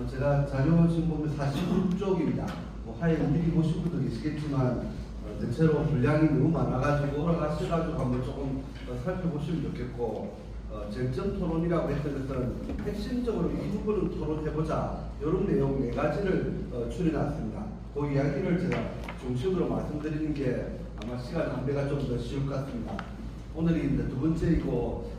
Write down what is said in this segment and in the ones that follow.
제가 자료 지금 보면 49쪽입니다. 화해 미리 보신 분도 계시겠지만 대체로 분량이 너무 많아가지고 돌아가셔가지고 한번 조금 살펴보시면 좋겠고, 쟁점 토론이라고 했던 것은 핵심적으로 이 부분을 토론해보자, 이런 내용 4가지를 추려놨습니다. 그 이야기를 제가 중심으로 말씀드리는 게 아마 시간 안배가 좀 더 쉬울 것 같습니다. 오늘이 두 번째이고,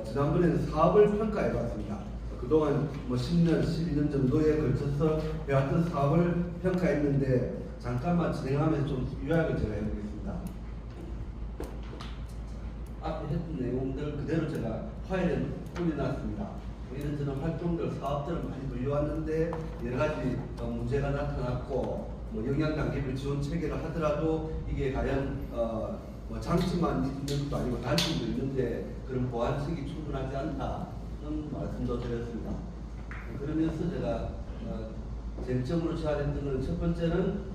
지난번에는 사업을 평가해봤습니다. 그동안 10년, 12년 정도에 걸쳐서 해왔던 사업을 평가했는데, 잠깐만 진행하면서 좀 요약을 제가 해보겠습니다. 앞에 했던 내용들 그대로 제가 파일에 올려놨습니다. 이런저런 활동들, 사업들을 많이 돌려왔는데 여러 가지 문제가 나타났고, 영양단계별 지원 체계를 하더라도 이게 과연 장점만 있는 것도 아니고 단점도 있는데 그런 보완책이 충분하지 않다는 말씀도 드렸습니다. 그러면서 제가 쟁점으로 제안했던 것은 첫 번째는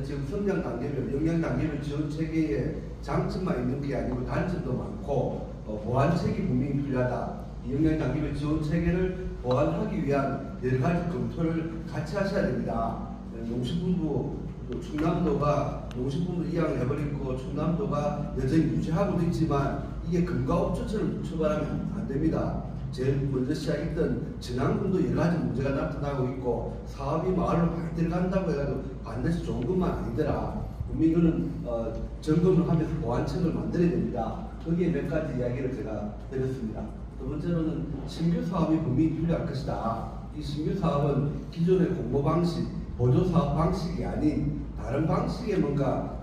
지금 성장 단계별, 영양 단계별 지원 체계에 장점만 있는 게 아니고 단점도 많고 보완책이 분명히 필요하다. 영양 단계별 지원 체계를 보완하기 위한 여러 가지 검토를 같이 하셔야 됩니다. 농식품부 충남도가 농식품부 이양을 해버리고 충남도가 여전히 유지하고도 있지만 이게 금가업조처럼 처벌하면 안 됩니다. 제일 먼저 시작했던 진앙군도 여러 가지 문제가 나타나고 있고 사업이 마을로 많이 들어간다고 해가지고 반드시 좋은 것만 아니더라. 분명히 이거는 점검을 하면서 보완책을 만들어야 됩니다. 거기에 몇 가지 이야기를 제가 드렸습니다. 두 번째로는 신규 사업이 분명히 필요할 것이다. 이 신규 사업은 기존의 공모 방식, 보조 사업 방식이 아닌 다른 방식의 뭔가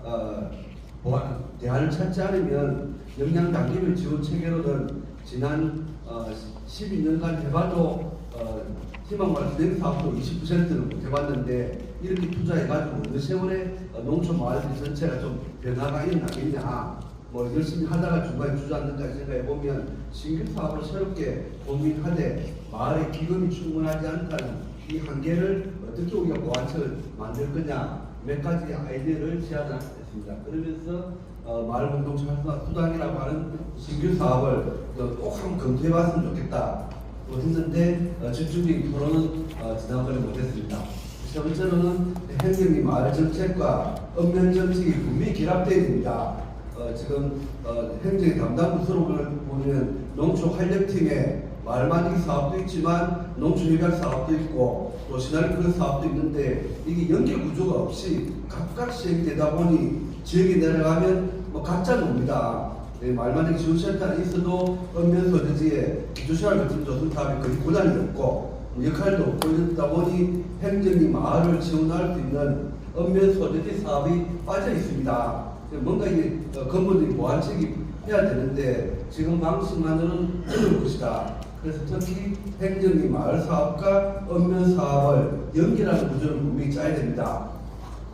대안을 찾지 않으면 영양 단계별 지원 체계로는 지난 12년간 해봐도 희망마을 진행 사업도 20%는 못 해봤는데 이렇게 투자해가지고 어느 세월에 농촌 마을들 전체가 좀 변화가 일어나겠냐. 열심히 하다가 중간에 주저앉는가 생각해보면 신규 사업을 새롭게 고민하되 마을의 기금이 충분하지 않다는 이 한계를 어떻게 우리가 보완책을 만들 거냐, 몇 가지 아이디어를 제안했습니다. 그러면서 마을 공동체 활성화 수당이라고 하는 신규 사업을 꼭 한번 검토해봤으면 좋겠다 했는데 집중적인 토론은 지난번에 못했습니다. 세 번째로는 행정이 마을 정책과 읍면 정책이 분명히 결합되어야 됩니다. 지금 행정의 담당 부서로 보면 농촌 활력팀에 마을 만들기 사업도 있지만 농촌 협약 사업도 있고 또 시나리오 그런 사업도 있는데 이게 연계 구조가 없이 각각 시행되다 보니 지역에 내려가면 각자 놉니다. 마을 만들기 지원센터는 있어도 읍면 소재지에 기초시설 같은 조성 사업이 거의 고단이 없고 역할도 없고 이러다 보니 행정이 마을을 지원할 수 있는 읍면 소재지 사업이 빠져 있습니다. 뭔가 이게 근본적인 보완책이 해야 되는데 지금 방식만으로는 어려울 것이다. 그래서 특히 행정이 마을 사업과 읍면 사업을 연결하는 구조를 분명히 짜야 됩니다.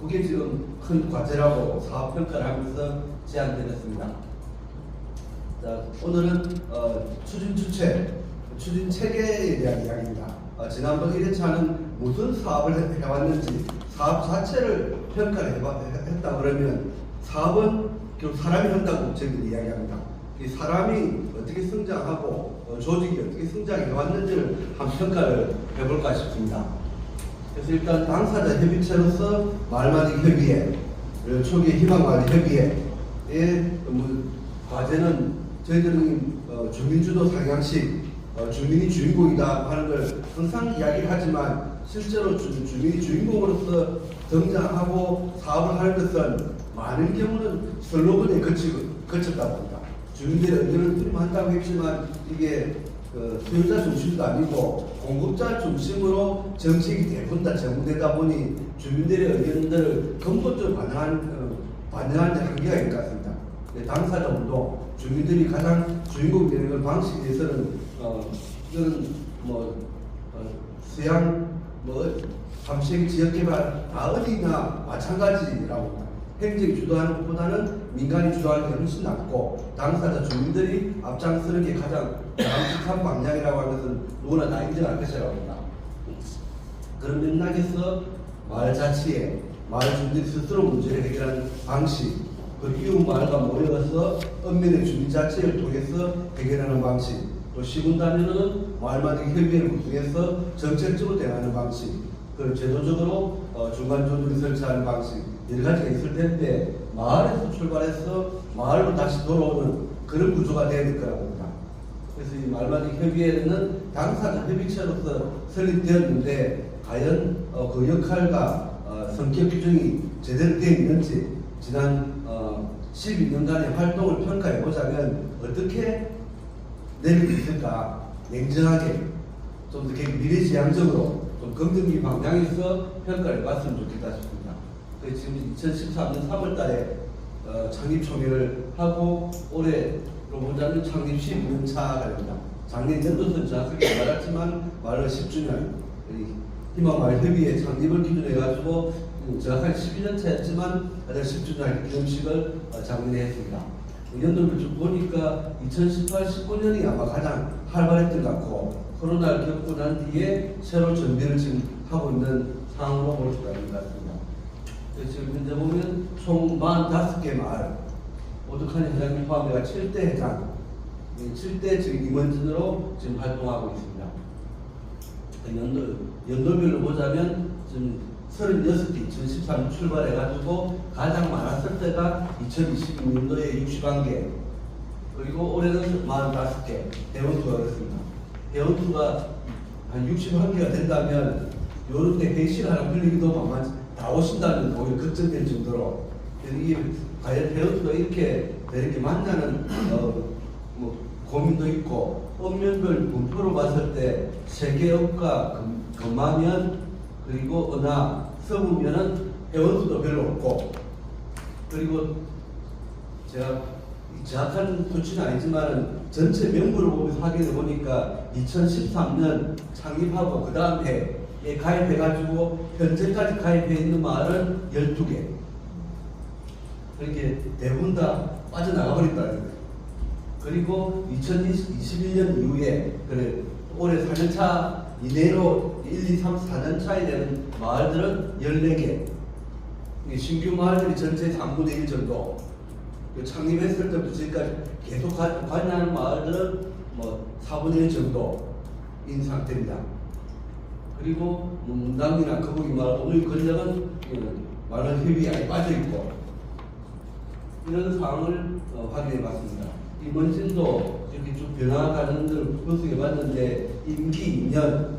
그게 지금 큰 과제라고 사업 평가를 하면서 제안드렸습니다. 자, 오늘은 추진 체계에 대한 이야기입니다. 지난번 1회차는 무슨 사업을 해왔는지 사업 자체를 평가를 했다 그러면 사업은 결국 사람이 한다고 저희들이 이야기합니다. 이 사람이 어떻게 성장하고 조직이 어떻게 성장해왔는지를 한 평가를 해볼까 싶습니다. 그래서 일단 당사자 협의체로서 마을만들기 협의회, 초기 희망마을 협의회의 과제는 저희들은 주민주도 상향식, 주민이 주인공이다 하는 걸 항상 이야기를 하지만 실제로 주민이 주인공으로서 등장하고 사업을 하는 것은 많은 경우는 슬로건에 거쳤다 봅니다. 주민들의 의견을 수렴한다고 했지만 이게 수요자 중심도 아니고 공급자 중심으로 정책이 대부분 다 제공되다 보니 주민들의 의견들을 근본적으로 반영하는 데 한계가 있을 것 같습니다. 당사자 운동, 주민들이 가장 주인공이 되는 방식에 대해서는 이거는 수양, 밤새기 지역개발 다 어디나 마찬가지라고 합니다. 행정이 주도하는 것보다는 민간이 주도하는 게 훨씬 낫고 당사자 주민들이 앞장서는 게 가장 바람직한 방향이라고 하는 것은 누구나 다 인정할 것이라고 합니다. 그런 맥락에서 마을 자치에 마을 주민들이 스스로 문제를 해결하는 방식, 그리고 이웃 마을과 모여서 읍면의 주민 자치를 통해서 해결하는 방식, 또 시군단위로는 마을마다 협의회를 구성해서 정책적으로 대응하는 방식, 그리고 제도적으로 중간조정을 설치하는 방식 여러 가지가 있을 텐데 마을에서 출발해서 마을로 다시 돌아오는 그런 구조가 되어야 될 거라고 봅니다. 그래서 이 마을마다 협의회는 당사자 협의체로서 설립되었는데 과연 그 역할과 성격 규정이 제대로 되어 있는지 지난 12년간의 활동을 평가해 보자면 어떻게 내릴 수 있을까 냉정하게 좀 더 미래지향적으로 좀 긍정적인 방향에서 평가를 해봤으면 좋겠다 싶습니다. 그래서 지금 2013년 3월달에 창립총회를 하고 올해로 보자면 창립 12년차가 됩니다. 작년 연도선 정확하게 말했지만 말로 10주년 희망마을협의회 창립을 기준으로 해가지고 정확하게 12년차였지만 10주년 기념식을 작년에 했습니다. 연도를 쭉 보니까 2018, 19년이 아마 가장 활발했던 것 같고 코로나를 겪고 난 뒤에 새로 준비를 지금 하고 있는 상황으로 볼 수가 있는 것 같습니다. 지금 현재 보면 총 45개 마을, 오덕한 회장님 포함해가 7대 회장, 7대 지금 임원진으로 지금 활동하고 있습니다. 연도별로 보자면 지금 36개, 2013년 출발해가지고 가장 많았을 때가 2022년도에 61개, 그리고 올해는 45개, 대원투가 그렇습니다. 대원투가 한 61개가 된다면 요런 때 회의실 하나 빌리기도 만만치 다 오신다는 오히려 걱정될 정도로 이게 과연 대원투가 이렇게 되는 게 맞냐는 뭐 고민도 있고 읍면별 분포로 봤을 때 세계업과 금마면 그리고 은하, 서부면은 회원수도 별로 없고 그리고 제가 정확한 수치는 아니지만 전체 명부를 보면서 확인해 보니까 2013년 창립하고 그 다음 해에 가입해가지고 현재까지 가입해 있는 마을은 12개. 그렇게 대부분 다 빠져나가 버렸다는 거예요. 그리고 2021년 이후에 그래 올해 4년차 이내로 1, 2, 3, 4년 차에 되는 마을들은 14개. 신규 마을들이 전체 3분의 1 정도. 창립했을 때부터 지금까지 계속 관여하는 마을들은 뭐 4분의 1 정도인 상태입니다. 그리고 문당이나 거북이 마을, 오늘 권력은 마을 협의에 아예 빠져있고 이런 상황을 확인해 봤습니다. 임원진도 이렇게 쭉 변화가는 걸 분석해 봤는데 임기 2년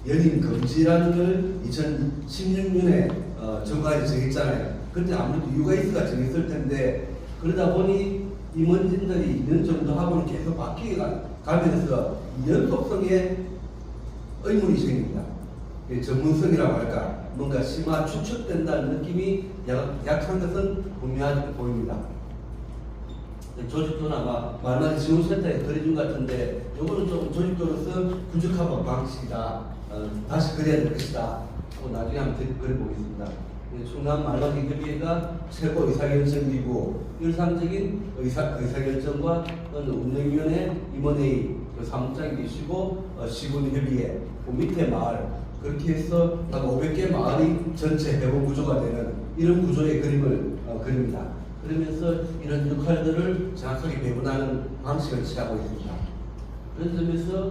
연임 금지라는 걸 2016년에 정부가 정했잖아요. 그때 아무래도 이유가 있어가 정했을 텐데 그러다 보니 임원진들이 2년 정도 하고는 계속 바뀌게 가면서 연속성의 의문이 생깁니다. 전문성이라고 할까 뭔가 심화 축적된다는 느낌이 약한 것은 분명하게 보입니다. 조직도나 말만 지원센터에 그려준 것 같은데 요거는 좀 조직도로서 부족한 방식이다. 다시 그려야 될 것이다. 하고 나중에 한번 그려보겠습니다. 충남 말마디 협의회가 최고 의사결정기구, 일상적인 의사결정과 운영위원회, 임원회의, 사무장이 계시고 시군협의회, 그 밑에 마을 그렇게 해서 한 500개 마을이 전체 회원 구조가 되는 이런 구조의 그림을 그립니다. 그러면서 이런 역할들을 정확하게 배분하는 방식을 취하고 있습니다. 그런 점에서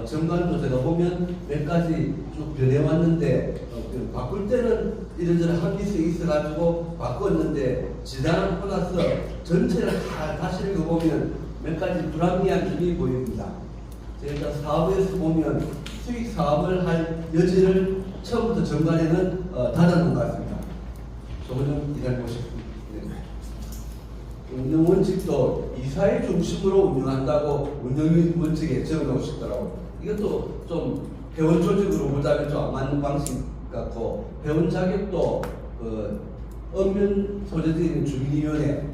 정관도 제가 보면 몇 가지 쭉 변해왔는데 바꿀 때는 이런저런 합의성이 있어가지고 바꿨는데 지나고 나서 전체를 다시 읽어보면 몇 가지 불합리한 점이 보입니다. 제가 사업에서 보면 수익 사업을 할 여지를 처음부터 정관에는 닫아놓은 것 같습니다. 조금 좀 기다려보십시오. 운영 원칙도 이사회 중심으로 운영한다고 운영 원칙에 적어놓고 싶더라고요. 이것도 좀 회원 조직으로 보자면 좀 안 맞는 방식 같고 회원 자격도 읍면 소재지인 주민위원회,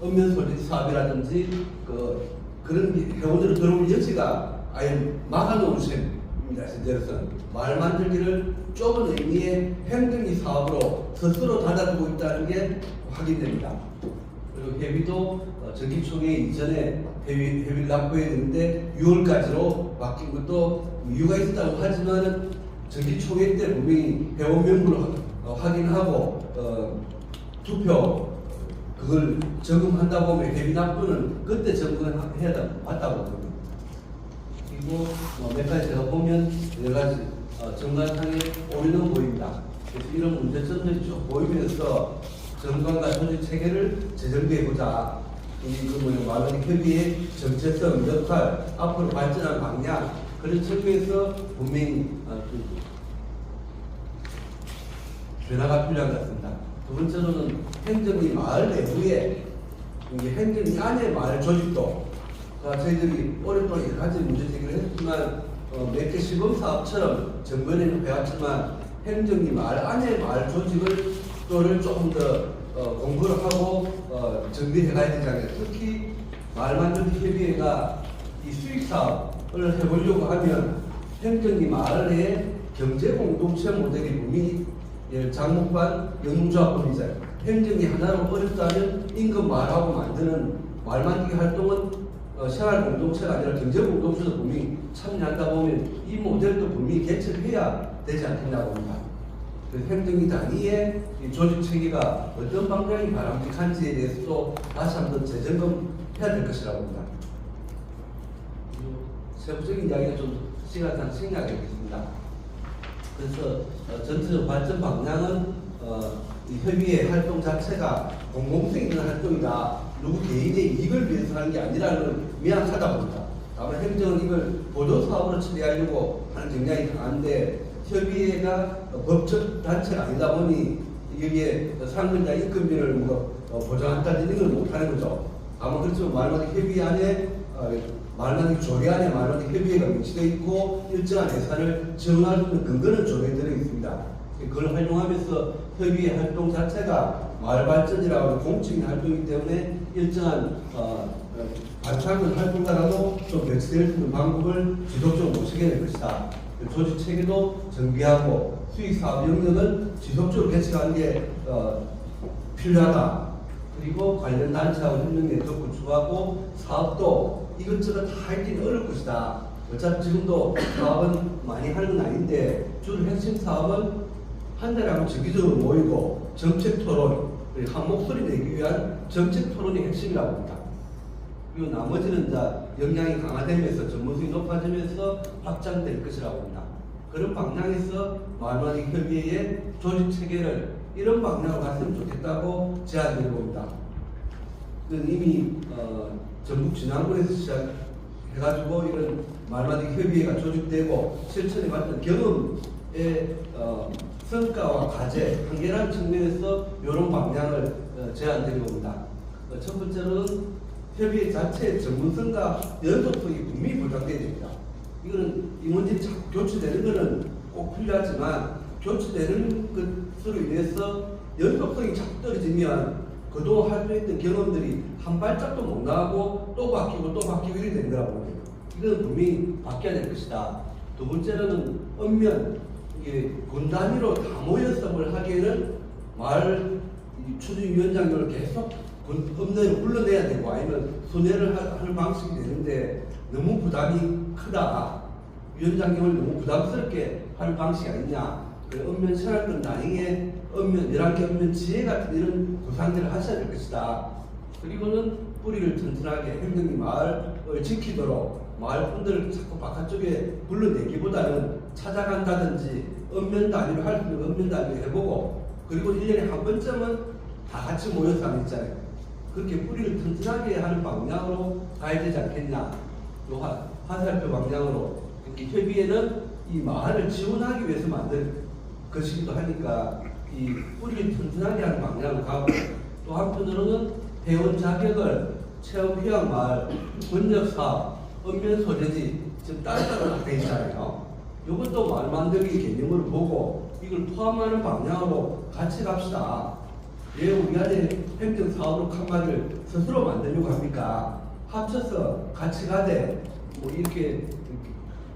읍면 소재지 사업이라든지 그런 회원으로 들어올 여지가 아예 막아놓은 셈입니다. 현재로서는 마을 만들기를 좁은 의미의 행정기 사업으로 스스로 닫아두고 있다는 게 확인됩니다. 그리고 회비도 정기총회 이전에 회비를 납부해야 되는데 6월까지로 바뀐 것도 이유가 있었다고 하지만 정기총회 때 분명히 회원 명부를 확인하고 투표 그걸 점검한다 보면 회비 납부는 그때 점검해야 맞다고 봅니다. 그리고 몇 가지 제가 보면 여러 가지 정관상의 오류는 보입니다. 그래서 이런 문제점들이 쭉 보이면서 정관과 조직 체계를 재정비해보자. 말하는 협의의 정체성, 역할, 앞으로 발전할 방향, 그런 측면에서 분명히 변화가 필요한 것 같습니다. 두 번째로는 행정이 마을 내부에 행정이 안에 마을 조직도 저희들이 오랫동안 여러 가지 문제 제기를 했지만 몇 개 시범 사업처럼 정부에는 해왔지만 행정이 마을 안에 마을 조직을 또를 조금 더 공부를 하고 정비해 가야 되지 않겠냐. 특히 마을 만들기 협의회가 이 수익 사업을 해보려고 하면 행정이 마을의 경제 공동체 모델이 분명히 장목반 영농조합법이잖아요. 행정이 하나로 어렵다면 인근 마을하고 만드는 마을 만들기 활동은 생활 공동체가 아니라 경제 공동체도 분명히 참여한다 보면 이 모델도 분명히 개척을 해야 되지 않겠냐고 봅니다. 행정이 단위의 조직 체계가 어떤 방향이 바람직한지에 대해서도 다시 한번 재점검해야 될 것이라고 봅니다. 세부적인 이야기는 좀 시간상 생략하겠습니다. 그래서 전체적 발전 방향은 이 협의회 활동 자체가 공공성 있는 활동이다. 누구 개인의 이익을 위해서 하는 게 아니라는 명확하다 봅니다. 다만 행정은 이걸 보조사업으로 처리하려고 하는 경향이 강한데 협의회가 법적 단체가 아니다 보니 여기에 상근자 인건비를 보장한다는 걸 못하는 거죠. 다만 그렇지만 말마디 협의회 안에 말마디 조례 안에 말마디 협의회가 위치되어 있고 일정한 예산을 지원할 수 있는 근거는 조례에 들어 있습니다. 그걸 활용하면서 협의회 활동 자체가 마을 발전이라고 공적인 활동이기 때문에 일정한 반창근 활동가라도 좀 배치될 수 있는 방법을 지속적으로 모색해야 될 것이다. 조직 체계도 정비하고 수익 사업 영역은 지속적으로 개척하는 게 필요하다. 그리고 관련 단체하고 협력 네트워크 구축하고 사업도 이것저것 다 하기는 어려울 것이다. 어차피 지금도 사업은 많이 하는 건 아닌데 주로 핵심 사업은 한 달에 한 번 정기적으로 모이고 정책 토론, 한 목소리 내기 위한 정책 토론이 핵심이라고 봅니다. 그리고 나머지는 역량이 강화되면서 전문성이 높아지면서 확장될 것이라고 봅니다. 그런 방향에서 마을만기 협의회의 조직 체계를 이런 방향으로 갔으면 좋겠다고 제안드려 봅니다. 이미 전북 진안군에서 시작해가지고 이런 마을만기 협의회가 조직되고 실천해 왔던 경험의 성과와 과제, 한계라는 측면에서 이런 방향을 제안드려 봅니다. 첫 번째로는 협의회 자체의 전문성과 연속성이 분명히 보장되어야 됩니다. 이거는 임원진이 자꾸 교체되는 것은 꼭 필요하지만 교체되는 것으로 인해서 연속성이 자꾸 떨어지면 그동안 활동했던 경험들이 한 발짝도 못 나가고 또 바뀌고 이렇게 되는 거라고 봅니다. 이건 분명히 바뀌어야 될 것이다. 두 번째로는 엄면 군 단위로 다 모여서 뭘 하기에는 마을 추진위원장들을 계속 업내를 불러내야 되고 아니면 순회를 하는 방식이 되는데 너무 부담이 크다. 위원장님을 너무 부담스럽게 하는 방식이 아니냐. 엄면 생활권 단위의 엄면 11개 엄면 지혜 같은 이런 구상들을 하셔야 될 것이다. 그리고는 뿌리를 튼튼하게 행정이 마을을 지키도록 마을 분들을 자꾸 바깥쪽에 불러내기보다는 찾아간다든지 엄면 단위로 할 수 있는 엄면 단위로 해보고 그리고 1년에 한 번쯤은 다 같이 모여서 하는 있잖아요. 그렇게 뿌리를 튼튼하게 하는 방향으로 가야 되지 않겠냐. 화살표 방향으로. 협의회는 이 마을을 지원하기 위해서 만든 것이기도 하니까 이 뿌리를 튼튼하게 하는 방향으로 가고 또 한편으로는 회원 자격을 체험 휴양 마을, 권역 사업, 읍면 소재지 지금 따로따로 되어 있잖아요. 이것도 마을 만들기 개념을 보고 이걸 포함하는 방향으로 같이 갑시다. 왜 우리 안에 행정 사업으로 칸막이를 스스로 만들려고 합니까? 합쳐서 같이 가되 뭐 이렇게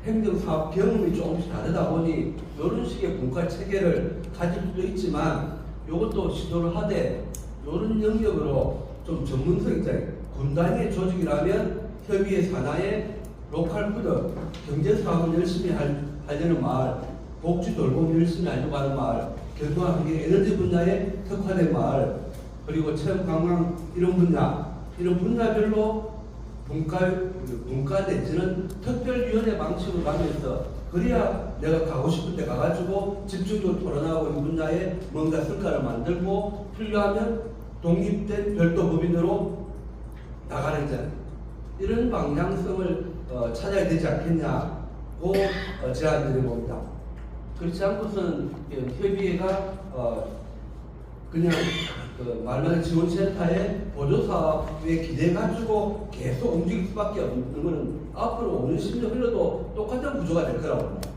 행정 사업 경험이 조금씩 다르다 보니 이런 식의 분과 체계를 가질 수도 있지만 이것도 시도를 하되 이런 영역으로 좀 전문성 있잖아요. 군 단위의 조직이라면 협의회 산하의 로컬 푸드 경제 사업을 열심히 하려는 마을, 복지 돌봄 열심히 하려고 하는 마을, 경과 환경 에너지 분야에 특화된 마을, 그리고 체험 관광 이런 분야별로 분과 분과 내지는 특별위원회 방식으로 가면서 그래야 내가 가고 싶은 데 가가지고 집중적으로 토론하고 이 분야에 뭔가 성과를 만들고 필요하면 독립된 별도 법인으로 나가는 점 이런 방향성을 찾아야 되지 않겠냐고 제안드려봅니다. 그렇지 않고서는 협의회가 그냥 말만 지원센터의 보조사업에 기대가지고 계속 움직일 수밖에 없는 것은 앞으로 5년, 10년 흘러도 똑같은 구조가 될 거라고 봅니다.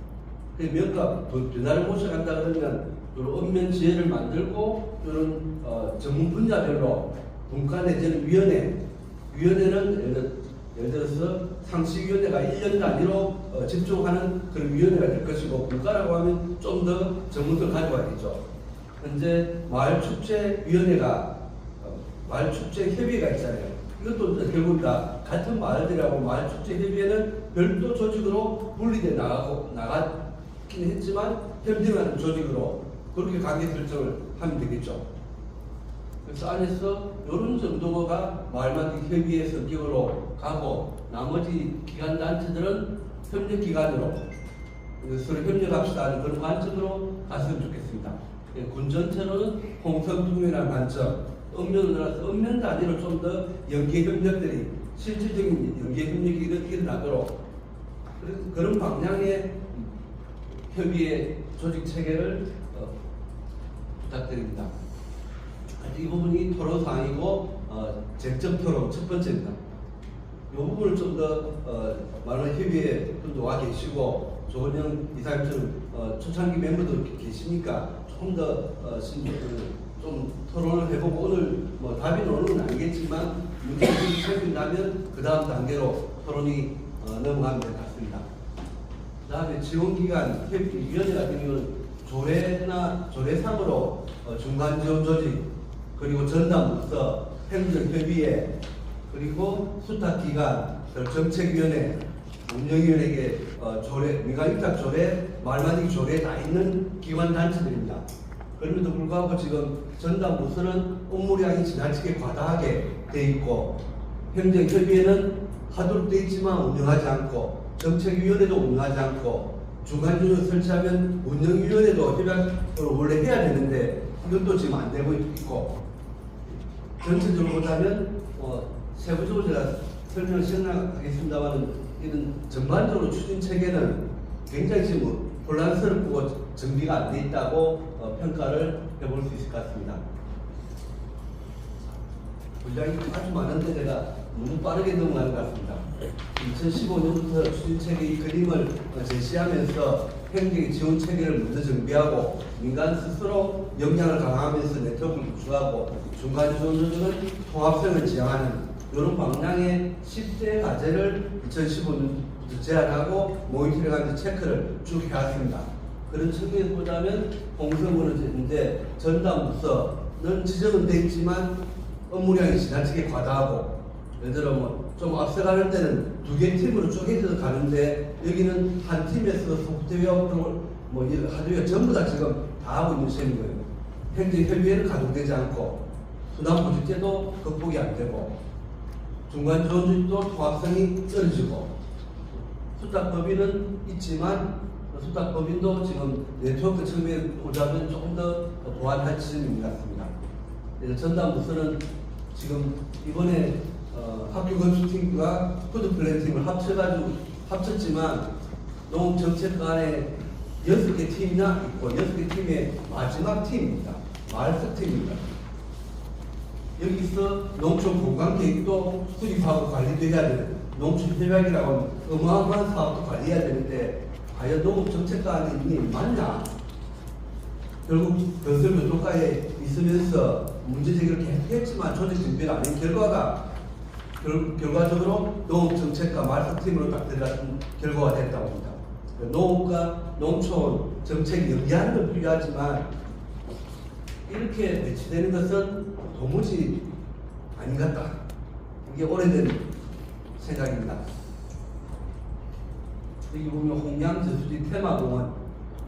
뭔가 변화를 모셔간다 그러면 이런 읍면 지혜를 만들고 이런 전문 분야별로 분과 내지는 위원회는 예를 들어서 상식위원회가 1년 단위로 집중하는 그런 위원회가 될 것이고 분과라고 하면 좀 더 전문성을 가져와야겠죠. 현재 마을축제위원회가 마을축제협의회가 있잖아요. 이것도 결국 다 같은 마을들하고 마을축제협의회는 별도 조직으로 분리돼 나갔긴 했지만 협력하는 조직으로 그렇게 관계 설정을 하면 되겠죠. 그래서 안에서 이런 정도가 마을만들기 협의회 성격으로 가고 나머지 기관단체들은 협력기관으로 서로 협력합시다 하는 그런 관점으로 갔으면 좋겠습니다. 군 전체로는 홍성통이라는 관점, 읍면으로 나서 읍면 단위로 좀 더 연계협력들이 실질적인 연계협력이 일어나도록 그런 방향의 협의회 조직 체계를 부탁드립니다. 이 부분이 토론사항이고 쟁점 토론 첫 번째입니다. 이 부분을 좀 더 많은 협의에 좀 더 와 계시고 조은영 이사님처럼 초창기 멤버도 계시니까 조금 더 좀 토론을 해보고 오늘 뭐 답이 나오는 건 아니겠지만 문제를 생긴다면 그 다음 단계로 토론이 넘어가면 될 것 같습니다. 그 다음에 지원기관 협의위원회 같은 경우는 조례상으로 중간지원조직 그리고 전담부서 행정협의회 그리고 수탁기관 정책위원회 운영위원회에게 민간위탁조례 말만들기 조례에 다 있는 기관단체들입니다. 그럼에도 불구하고 지금 전담부서는 업무량이 지나치게 과다하게 돼 있고 행정협의회는 하도록 돼 있지만 운영하지 않고 정책위원회도 운영하지 않고 중간지원을 설치하면 운영위원회도 협약을 원래 해야 되는데 이것도 지금 안 되고 있고 전체적으로 보자면 세부적으로 제가 설명을 시행하겠습니다만 이런 전반적으로 추진 체계는 굉장히 지금 혼란스럽고 정비가 안 돼 있다고 평가를 해볼 수 있을 것 같습니다. 분량이 아주 많은데 제가 너무 빠르게 넘어가는 것 같습니다. 2015년부터 추진체계 이 그림을 제시하면서 행정의 지원 체계를 먼저 정비하고 민간 스스로 역량을 강화하면서 네트워크를 구축하고 중간지원조직은 통합성을 지향하는 이런 방향의 10대 과제를 2015년부터 제안하고 모니터링하면서 체크를 쭉 해왔습니다. 그런 측면에서 보자면 홍성군은 이제 전담부서는 지정은 돼 있지만 업무량이 지나치게 과다하고 예를 들어 좀 앞서가는 데는 2개 팀으로 쪼개져서 가는데 여기는 한 팀에서 소프트웨어 하드웨어 전부 다 지금 다 하고 있는 셈인 거예요. 행정협의회는 가동되지 않고 순환보직제도 극복이 안 되고 중간지원조직도 통합성이 떨어지고 수탁법인은 있지만 수탁법인도 지금 네트워크 측면에 보자면 조금 더 보완할 지점인 것 같습니다. 전담부서는 지금 이번에 학교 건축팀과 푸드 플랜팅을 합쳤지만 농업정책과 안에 6개 팀이나 있고 6개 팀의 마지막 팀입니다. 마을석 팀입니다. 여기서 농촌 공간계획도 수립하고 관리도 해야 되는 농촌협약이라고 하면 어마어마한 사업도 관리해야 되는데 과연 농업정책과 안에 있니 맞냐? 결국 건설교통과에 있으면서 문제제기를 계속했지만 조직 준비가 아닌 결과적으로 농업정책과 말석팀으로 딱 들어간 결과가 됐다고 합니다. 농업과 농촌 정책이 연계하는 건 필요하지만 이렇게 배치되는 것은 도무지 아닌 것 같다. 이게 오래된 생각입니다. 여기 보면 홍양 저수지 테마공원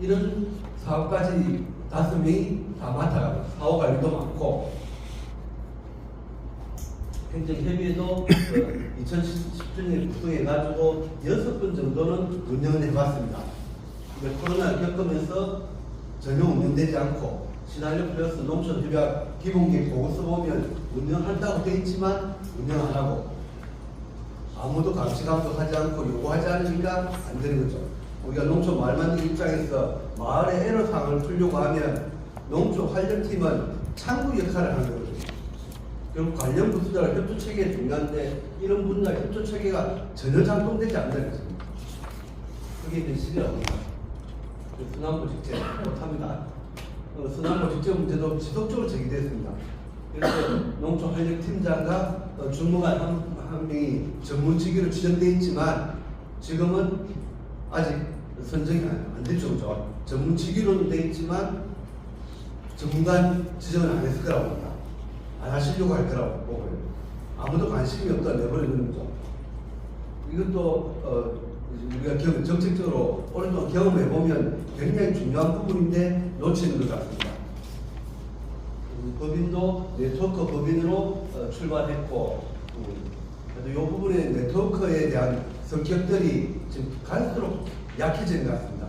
이런 사업까지 5명이 다 맡아가고 사후 관리도 많고 행정협의회도 2010년에 구성해가지고 6번 정도는 운영을 해봤습니다. 코로나를 겪으면서 전혀 운영되지 않고 시나리오 플러스 농촌협약 기본계획 보고서 보면 운영한다고 되어 있지만 운영 안 하고 아무도 감시 감독하지 않고 요구하지 않으니까 안 되는 거죠. 우리가 농촌 마을 만들기 입장에서 마을의 애로사항을 풀려고 하면 농촌 활력팀은 창구 역할을 하는 거죠. 결국 관련 부서들 협조 체계가 중요한데 이런 분야의 협조 체계가 전혀 작동되지 않는 거죠. 그게 이제 실이라고 합니다. 순환보 직제 못합니다. 순환보 직제 문제도 지속적으로 제기됐습니다. 그래서 농촌 활력팀장과 주무관 한 명이 전문직위로 지정되어 있지만 지금은 아직 선정이 안 됐죠. 전문직위로는 되어 있지만 전문관 지정을 안 했을 거라고 합니다. 안 하시려고 할 거라고 보고요. 아무도 관심이 없다 내버리는 거죠. 이것도 우리가 정책적으로 오랫동안 경험해 보면 굉장히 중요한 부분인데 놓치는 것 같습니다. 법인도 네트워크 법인으로 출발했고, 그래도 이 부분의 네트워크에 대한 성격들이 지금 갈수록 약해지는 것 같습니다.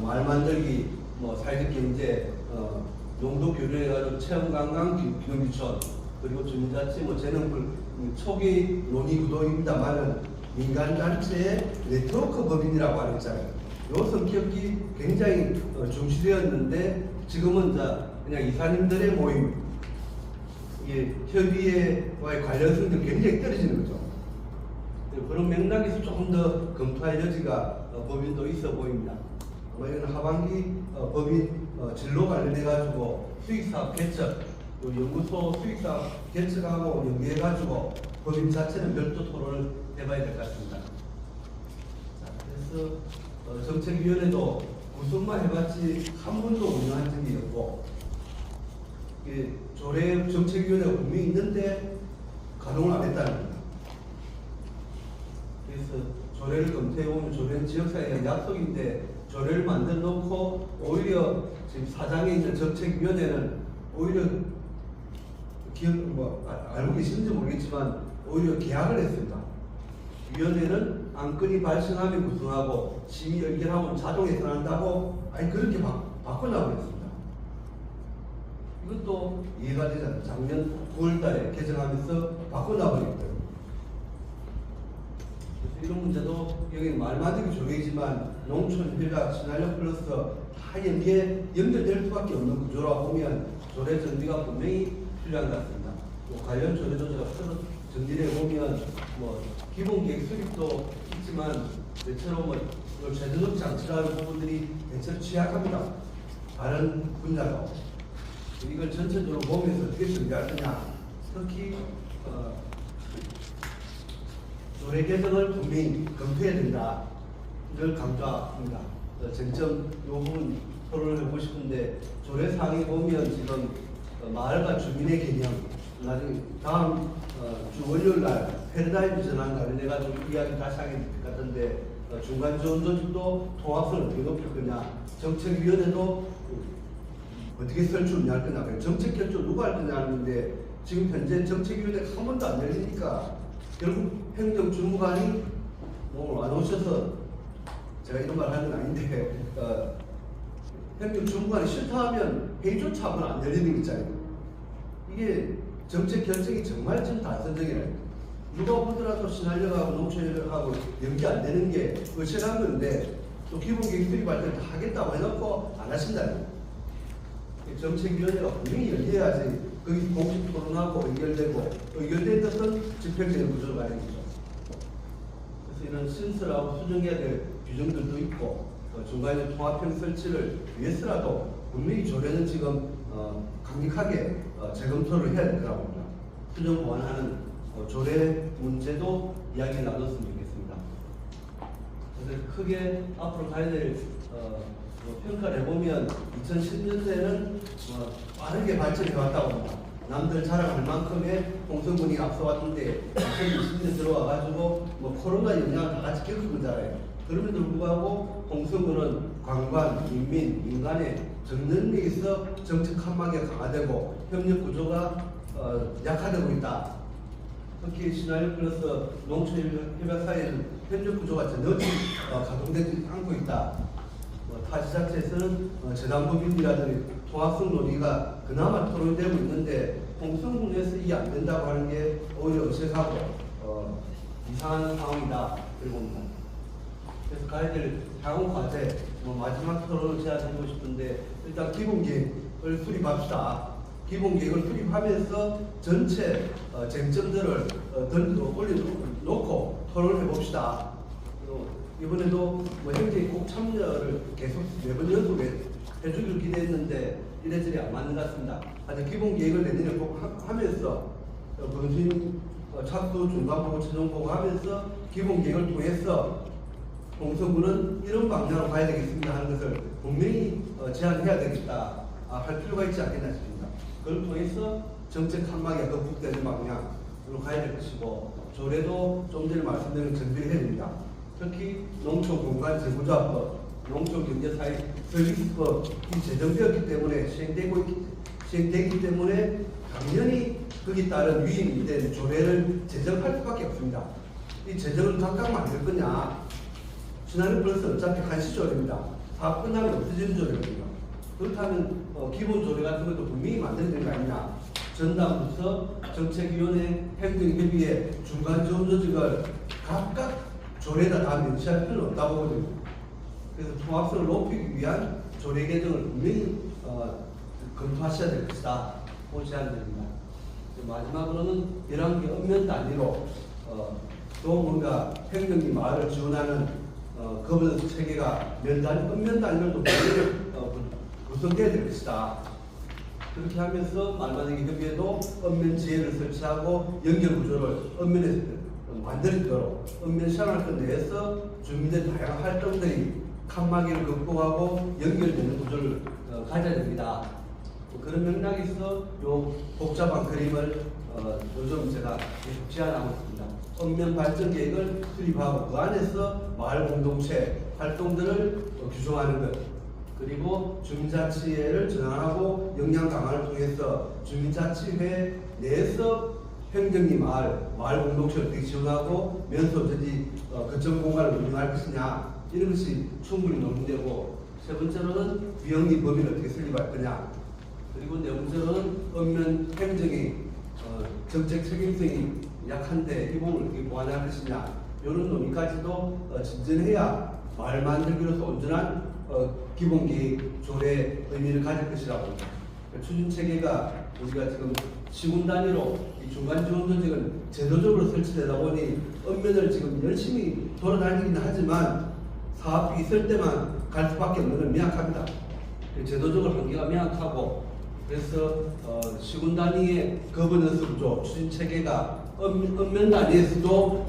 말 만들기, 사회적 경제, 농도 교류해가지고 체험관광 기업유치원, 그리고 주민자치, 재능풀 초기 논의 구도입니다만은 민간단체의 네트워크 법인이라고 하는 있잖아요. 이 성격이 굉장히 중시되었는데 지금은 그냥 이사님들의 모임, 이게 협의회와의 관련성도 굉장히 떨어지는 거죠. 그런 맥락에서 조금 더 검토할 여지가 법인도 있어 보입니다. 이건 하반기 법인 진로 관련해가지고 수익사업 개척, 연구소 수익사업 개척하고 연계해가지고 법인 자체는 별도 토론을 해봐야 될 것 같습니다. 자, 그래서 정책위원회도 구성만 해봤지 한 번도 운영한 적이 없고, 조례 정책위원회가 분명히 있는데 가동을 안 했다는 겁니다. 그래서 조례를 검토해보면 조례는 지역사회에 대한 약속인데 조례를 만들어 놓고 오히려 지금 사장에 있는 정책위원회는 오히려 알고 계시는지 모르겠지만 오히려 계약을 했습니다. 위원회는 안건이 발생하면 구성하고 심의 의결하면 자동 예산한다고 그렇게 바꿔놔버렸습니다. 이것도 이해가 되지 않아요. 작년 9월달에 개정하면서 바꿔놔버렸거든요. 이런 문제도 여기 말만들기 조례이지만 농촌 협약 시나리오 플러스 다 여기에 연결될 수밖에 없는 구조라고 보면 조례 정비가 분명히 필요한 것 같습니다. 관련 조례도 제가 서로 정리를 해보면 기본 계획 수립도 있지만 대체로 제도적 장치라는 부분들이 대체로 취약합니다. 다른 분야도 이걸 전체적으로 보면서 어떻게 정리할 거냐. 특히 조례 개정을 분명히 검토해야 된다. 이걸 강조합니다. 쟁점 이 부분 토론을 해보고 싶은데 조례 상에 보면 지금 마을과 주민의 개념, 나중에 다음 주 월요일날 패러다임 전환 관련해가지고 이야기 다시 하게 될 것 같은데 중간 지원 조직도 통합성을 어떻게 높일 거냐, 정책위원회도 어떻게 설치할 거냐, 정책 결정 누가 할 거냐 하는데 지금 현재 정책위원회가 한 번도 안 열리니까 결국 행정주무관이 오늘 안 오셔서 제가 이런 말 하는 건 아닌데 행정주무관이 싫다 하면 회의조차 한번 안 열리는 거 있잖아요. 이게 정책 결정이 정말 지금 단선적이라니까. 누가 보더라도 시나리오하고 농촌협약하고 연기 안 되는 게 의심한 건데 또 기본계획 수립할 때 다 하겠다고 해놓고 안 하신다는 거예요. 정책위원회가 분명히 열려야지 거기 공식 토론하고 의결되고 의결된 것은 집행적인 구조로 가야 되죠. 그래서 이런 신설하고 수정해야 될 규정들도 있고 중간에 통합형 설치를 위해서라도 분명히 조례는 지금 강력하게 재검토를 해야 될 거라고 봅니다. 수정 보완하는 조례 문제도 이야기 나눴으면 좋겠습니다. 그래서 크게 앞으로 가야 될 평가를 해보면 2010년대는 빠르게 발전해 왔다고 합니다. 남들 자랑할 만큼의 홍성군이 앞서왔는데 2020년 들어와가지고 코로나 영향을 다 같이 겪은 거잖아요. 그럼에도 불구하고 홍성군은 관관, 민간의 정능력에서 정책 한막이 강화되고 협력 구조가 약화되고 있다. 특히 시나리오 플러스 농촌협약 사이에는 협력 구조가 전혀 가동되지 않고 있다. 타 지자체에서는 재단법인이라든지 통합성 논의가 그나마 토론이 되고 있는데 홍성군에서 이게 안 된다고 하는 게 오히려 어색하고 이상한 상황이다. 그리고 그래서 가야 될 향후 과제 마지막 토론을 제안해보고 싶은데 일단 기본계획을 수립합시다. 기본계획을 수립하면서 전체 쟁점들을 올려놓고 토론을 해봅시다. 이번에도 행정이 꼭 참여를 계속 매번 연속에 해주기를 기대했는데 이래저래 안 맞는 것 같습니다. 하여튼 기본계획을 내년에 꼭 하면서 검신 착수 중간보고 최종보고 하면서 기본계획을 통해서 홍성군은 이런 방향으로 가야 되겠습니다 하는 것을 분명히 제안해야 되겠다 할 필요가 있지 않겠나 싶습니다. 그걸 통해서 정책 한마디가 극복되는 방향으로 가야 될 것이고 조례도 좀 전에 말씀드린 정비를 해야 됩니다. 특히 농촌공간재구조화법, 농촌경제사회 서비스법이 제정되었기 때문에 시행되기 때문에 당연히 거기에 따른 위임이 된 조례를 제정할 수밖에 없습니다. 이 제정을 각각 만들 거냐? 시나리오 플러스 어차피 간시조례입니다. 사업 끝나면 없어지는 조례거든요. 그렇다면 기본 조례 같은 것도 분명히 만들어야 되는 거 아니냐. 전담부서, 정책위원회, 행정협의회, 중간지원조직을 각각 조례에다 다 명시할 필요는 없다고 보거든요. 그래서 통합성을 높이기 위한 조례 개정을 분명히 검토하셔야 될 것이다. 고 제안드립니다. 마지막으로는 11개 읍면 단위로 또 뭔가 행정기 마을을 지원하는 거버넌스 체계가 읍면 단위로도 구성되어야 될 것이다. 그렇게 하면서 말만하기 협의회도 읍면 지혜를 설치하고 연결 구조를 읍면에서 만들도록 읍면 생활권 내에서 주민들의 다양한 활동들이 칸막이를 극복하고 연결되는 구조를 가져야 됩니다. 그런 맥락에서 요 복잡한 그림을 요즘 제가 계속 제안하고 있습니다. 읍면 발전 계획을 수립하고 그 안에서 마을 공동체 활동들을 규정하는 것, 그리고 주민자치회를 전환하고 역량 강화를 통해서 주민자치회 내에서 행정리 마을 공동체를 어떻게 지원하고 면소저지 거점 공간을 운영할 것이냐, 이런 것이 충분히 논의되고, 세 번째로는 비영리 법인을 어떻게 설립할 거냐, 그리고 네 번째로는 읍면 행정의 정책 책임성이 약한데 이 부분을 어떻게 보완할 것이냐, 이런 논의까지도 진전해야 마을 만들기로서 온전한 기본계획 조례 의미를 가질 것이라고 봅니다. 추진 체계가 우리가 지금 시군 단위로 중간 지원 조직을 제도적으로 설치되다 보니 읍면을 지금 열심히 돌아다니긴 하지만 사업이 있을 때만 갈 수밖에 없는 건 명확합니다. 제도적으로 한계가 명확하고, 그래서 시군 단위의 거버넌스 구조, 추진 체계가 읍면 단위에서도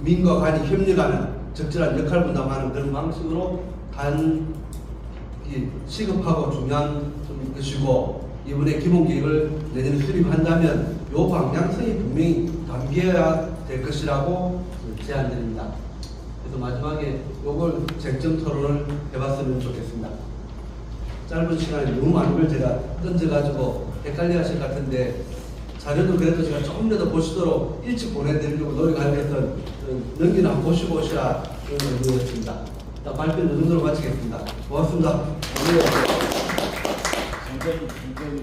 민과 관이 협력하는 적절한 역할 분담하는 그런 방식으로 시급하고 중요한 것이고, 이번에 기본계획을 내년에 수립한다면 이 방향성이 분명히 담겨야 될 것이라고 제안드립니다. 그래서 마지막에 이걸 쟁점 토론을 해봤으면 좋겠습니다. 짧은 시간에 너무 많은 걸 제가 던져가지고 헷갈려 하실 것 같은데, 자료도 그래도 제가 조금이라도 보시도록 일찍 보내드리려고 노력하면서 넘기나 한번 보시고 오시라 그런 의도였습니다. 일단 발표는 이 정도로 마치겠습니다. 고맙습니다. 장점이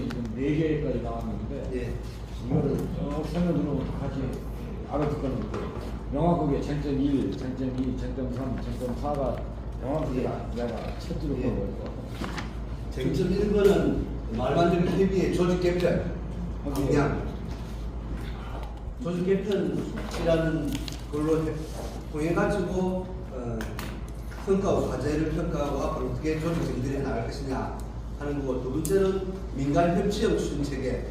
지금 4개까지 나왔는데, 예. 이거를 설명으로 같이 알아듣고 명확하게 쟁점 1, 쟁점 2, 쟁점 3, 쟁점 4가 명확하게 내가 채투를 걸고 쟁점 1번은 말 만들기 협의회 조직 개편 방향, 조직 개편이라는 걸로 통해가지고 성과와 과제를 평가하고 앞으로 어떻게 조직 정비해 나갈 것이냐 하는 거고, 두 번째는 민간 협치형 추진 체계.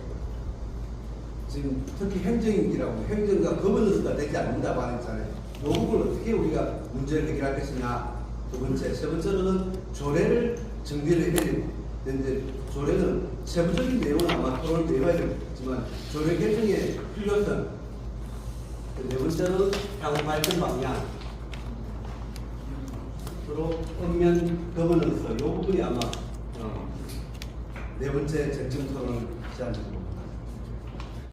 지금 특히 행정이라고 행정과 거버넌스가 되지 않는다고 하잖아요. 이 부분을 어떻게 우리가 문제를 해결할 것이냐. 두 번째, 세 번째로는 조례를 정비를 해야 되는데, 조례는 세부적인 내용은 아마 토론을 내봐야 되겠지만 조례 개정의 필요성. 네 번째는 향후 발전 방향. 주로 읍면 거버넌스 이 부분이 아마 네 번째 쟁점 토론을 제안드립니다.